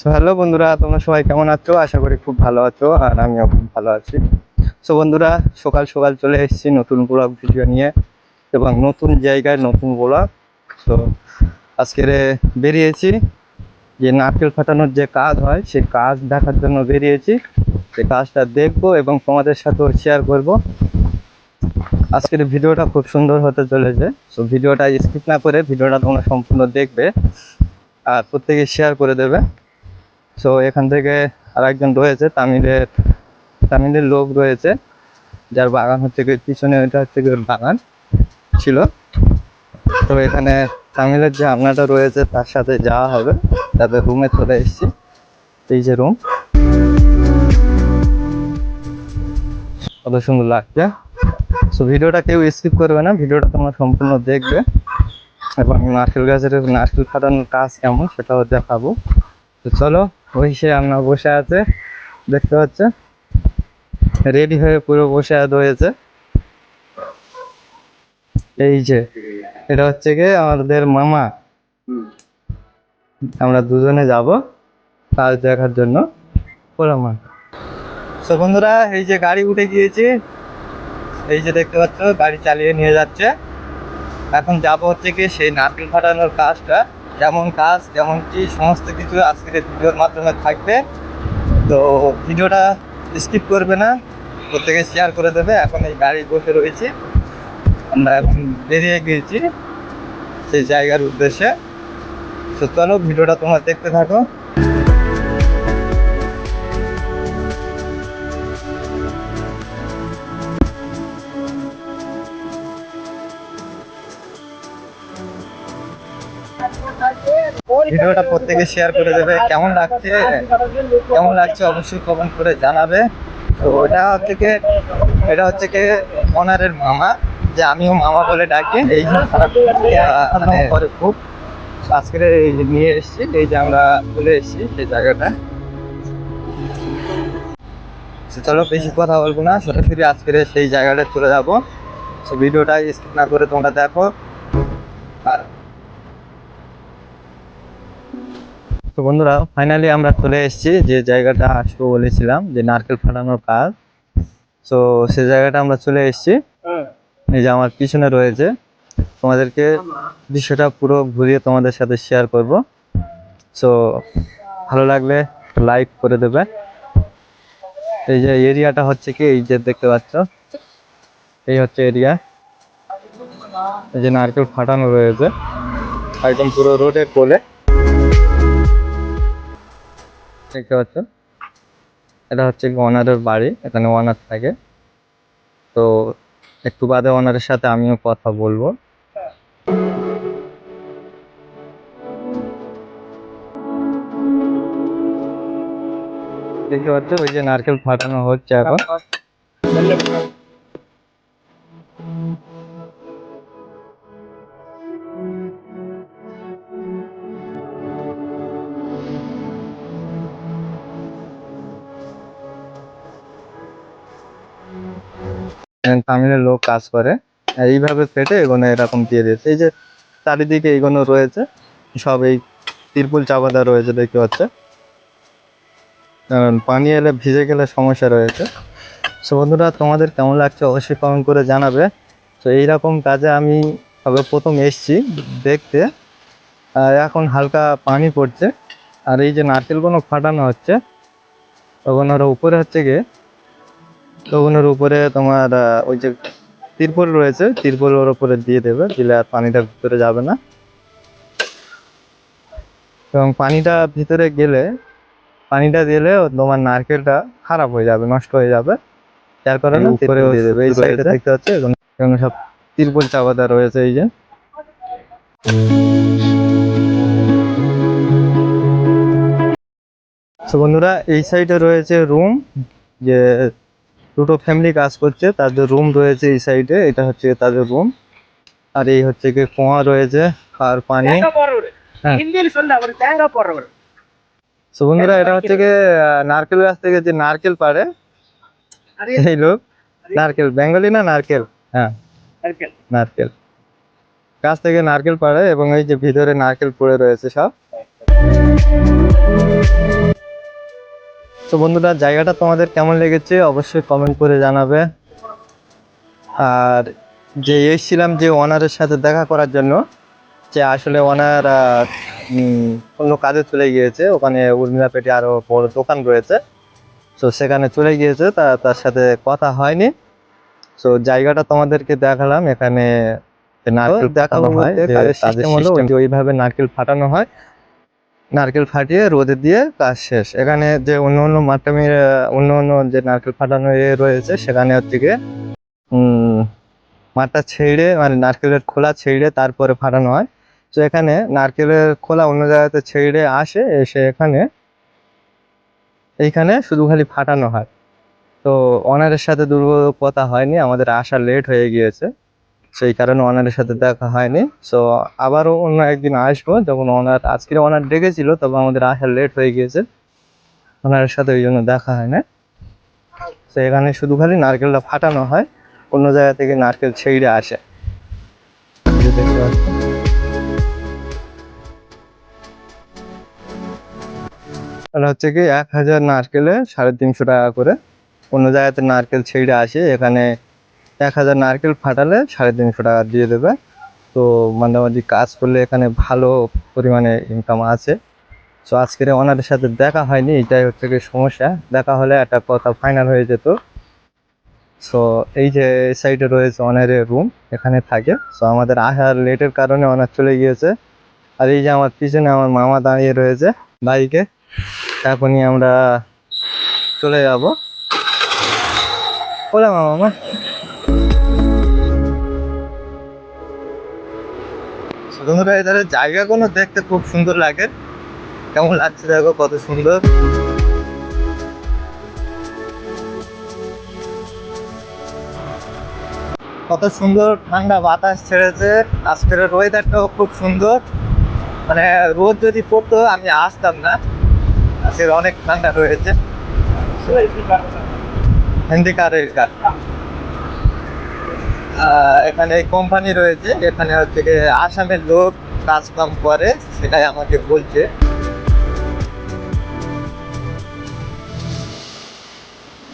Hello বন্ধুরা, তোমরা সবাই কেমন আছো? আশা করি খুব ভালো আছো, আর আমিও খুব ভালো আছি। বন্ধুরা, সকাল সকাল চলে এসেছি নতুন ব্লগ ভিডিও নিয়ে এবং নতুন জায়গায় নতুন ব্লগ। তো আজকের বেরিয়েছি যে নারকেল ফাটানোর যে কাজ হয় সেই কাজ দেখার জন্য বেরিয়েছি। সেই কাজটা দেখবো এবং তোমাদের সাথেও শেয়ার করব। আজকের ভিডিওটা খুব সুন্দর হতে চলেছে। ভিডিওটা স্কিপ না করে ভিডিওটা তোমরা সম্পূর্ণ দেখবে আর প্রত্যেকে শেয়ার করে দেবে। এখান থেকে আর একজন রয়েছে, তামিলের লোক রয়েছে, যার বাগান হচ্ছে পিছনে, এটা হচ্ছে বাগান ছিল। তো এখানে তামিলের যে আপনাটা রয়েছে তার সাথে যাওয়া হবে, তারপরে রুমে চলে এসেছি। এই যে রুম, কত সুন্দর লাগছে। ভিডিওটা কেউ স্কিপ করবে না, ভিডিওটা তোমরা সম্পূর্ণ দেখবে এবং নারকেল গাছের নারকেল ফাটানোর কাজ কেমন সেটাও দেখাবো। তো চলো, ওই সে আমরা বসে আছে, দেখতে পাচ্ছে রেডি হয়ে পুরো বসে রয়েছে। এই যে এটা হচ্ছে গিয়ে আমাদের মামা, আমরা দুজনে যাব কাজ দেখার জন্য। মা বন্ধুরা, এই যে গাড়ি উঠে গিয়েছি, এই যে দেখতে পাচ্ছ গাড়ি চালিয়ে নিয়ে যাচ্ছে। এখন যাব হচ্ছে কি সেই নারকেল ফাটানোর কাজটা, যেমন কাজ যেমন কি সমস্ত কিছু আজকের ভিডিওর মাধ্যমে থাকবে। তো ভিডিওটা স্কিপ করবে না, প্রত্যেকে শেয়ার করে দেবে। এখন এই গাড়ি বসে রয়েছি, আমরা এখন বেরিয়ে গিয়েছি সেই জায়গার উদ্দেশ্যে। তো চলো, ভিডিওটা তোমরা দেখতে থাকো। ভিডিওটা প্রত্যেকে শেয়ার করে দেবে। কেমন লাগছে অবশ্যই কমেন্ট করে জানাবে। তো এটা হচ্ছে কি ওনারের মামা, যে আমিও মামা বলে ডাকি। এই পরে খুব আজকে নিয়ে এসেছি, এই যে আমরা চলে এসেছি সেই জায়গাটা। চলো, বেশি কথা বলবো না, সরাসরি আজকের সেই জায়গাটা চলে যাবো। ভিডিওটা স্কিপ না করে তোমরা দেখো। আর তো বন্ধুরা, ফাইনালি আমরা চলে এসেছি যে জায়গাটা আসবো বলেছিলাম, যে নারকেল ফাটানোর কাজ। তো সে জায়গাটা আমরা চলে এসেছি, এই যে আমার পিছনে রয়েছে। তোমাদেরকে বিষয়টা পুরো ঘুরিয়ে তোমাদের সাথে শেয়ার করব। সো ভালো লাগলে লাইক করে দেবে। এই যে এরিয়াটা হচ্ছে কি, এই যে দেখতে পাচ্ছ, এই হচ্ছে এরিয়া। এই যে নারকেল ফাটানো রয়েছে একদম পুরো রোডের কোলে, দেখতে পাচ্ছ। এটা হচ্ছে ওনারের বাড়ি, এখানে ওনার থাকে। তো একটু বাদে ওনারের সাথে আমিও কথা বলবো। দেখতে পাচ্ছ ওই যে নারকেল ফাটানো হচ্ছে এখন। তামিলের লোক কাজ করে, এইভাবে ফেটে এগোনো এরকম দিয়ে দিয়েছে। এই যে চারিদিকে এগোনো রয়েছে সব, এই তিরপুল চাপা দেওয়া রয়েছে, দেখতে পাচ্ছে। কারণ পানি এলে ভিজে গেলে সমস্যা রয়েছে। বন্ধুরা, তোমাদের কেমন লাগছে অবশ্যই কমেন্ট করে জানাবে। তো এইরকম কাজে আমি সবে প্রথম এসছি দেখতে। আর এখন হালকা পানি পড়ছে, আর এই যে নারকেলগুলো ফাটানো হচ্ছে, ওগুলোর উপরে হচ্ছে গিয়ে, ওগুলোর উপরে তোমার ওই যে তিরপল রয়েছে, তিরপলের উপরে দিয়ে দেবে, দিলে আর পানিটা ভিতরে যাবে না। এবং পানিটা ভিতরে গেলে, পানিটা দিলে তোমার নারকেলটা খারাপ হয়ে যাবে, নষ্ট হয়ে যাবে। যার কারণে উপরে দিয়ে দেবে। এই সাইডে দেখতে পাচ্ছি এবং সব তিরপল চাপা দেওয়া রয়েছে। এই যে বন্ধুরা, এই সাইডে রয়েছে রুম, যে দুটো ফ্যামিলি কাজ করছে তাদের রুম রয়েছে এই সাইডে। এটা হচ্ছে তাদের রুম। আর এই হচ্ছে কি কুয়া রয়েছে আর পানি। বন্ধুরা, এটা হচ্ছে কি নারকেল গাছ থেকে যে নারকেল পাড়ে এই লোক। নারকেল বেঙ্গলি না, নারকেল, হ্যাঁ নারকেল গাছ থেকে নারকেল পাড়ে এবং এই যে ভিতরে নারকেল পড়ে রয়েছে সব। তো বন্ধুরা, জায়গাটা তোমাদের কেমন লেগেছে অবশ্যই কমেন্ট করে জানাবে। আর যে এসেছিলাম যে ওনারের সাথে দেখা করার জন্য, যে আসলে ওনার অন্য কাজে চলে গিয়েছে, ওখানে উর্মিলা পেটে আরও বড় দোকান রয়েছে, তো সেখানে চলে গিয়েছে, তার সাথে কথা হয়নি। তো জায়গাটা তোমাদেরকে দেখালাম। এখানে নারকেল দেখানো হয়, সিস্টেম হলো ওইভাবে নারকেল ফাটানো হয়, নারকেল ফাটিয়ে রোদে দিয়ে কাজ শেষ। এখানে যে অন্য অন্য অন্য অন্য যে নারকেল ফাটানো রয়েছে, সেখানে হচ্ছে গিয়ে মাঠটা ছেড়ে, মানে নারকেলের খোলা ছেড়ে তারপরে ফাটানো হয়। তো এখানে নারকেলের খোলা অন্য জায়গাতে ছেড়ে এসে এইখানে শুধু খালি ফাটানো হয়। তো ওনারের সাথে কথা হয়নি, আমাদের আসা লেট হয়ে গিয়েছে, সেই কারণে ওনারের সাথে দেখা হয়নি। সো আবারও অন্য একদিন আসবো, যখন আজকের ওনার ডেকেছিল, তবে আমাদের আসা লেট হয়ে গিয়েছে, ওনারের সাথে ওই জন্য দেখা হয় না। তো এখানে শুধু খালি নারকেলটা ফাটানো হয়, অন্য জায়গা থেকে নারকেল ছেড়ে আসে। দেখতে পাচ্ছেন, এটা হচ্ছে কি 1000 নারকেলে 350 টাকা করে। অন্য জায়গাতে নারকেল ছেড়ে আসে, এখানে 1000 নারকেল ফাটালে 350 টাকা দিয়ে দেবে। তো মাঝামাঝি কাজ করলে এখানে ভালো পরিমাণে ইনকাম আছে। সো আজকের ওনারের সাথে দেখা হয়নি, এটাই হচ্ছে কি সমস্যা। দেখা হলে একটা কথা ফাইনাল হয়ে যেত। সো এই যে সাইডে রয়েছে ওনারের রুম, এখানে থাকে। সো আমাদের আসার লেটের কারণে ওনার চলে গিয়েছে। আর এই যে আমার পিছনে আমার মামা দাঁড়িয়ে রয়েছে বাইকে, এখনই আমরা চলে যাব। বলে মামা, বন্ধুরা এধারে জায়গাগুলো দেখতে খুব সুন্দর লাগে। কেমন লাগছে দেখো, কত সুন্দর। কত সুন্দর ঠান্ডা বাতাস ছেড়েছে। আজকের ওয়েদারটাও খুব সুন্দর, মানে রোদ যদি পড়তো আমি আসতাম না। আজকের অনেক ঠান্ডা রয়েছে। হিন্দিকারের কাজ, এখানে কোম্পানি রয়েছে, এখানে হচ্ছে আসামের লোক কাজ কাম করে, সেটাই আমাকে বলছে।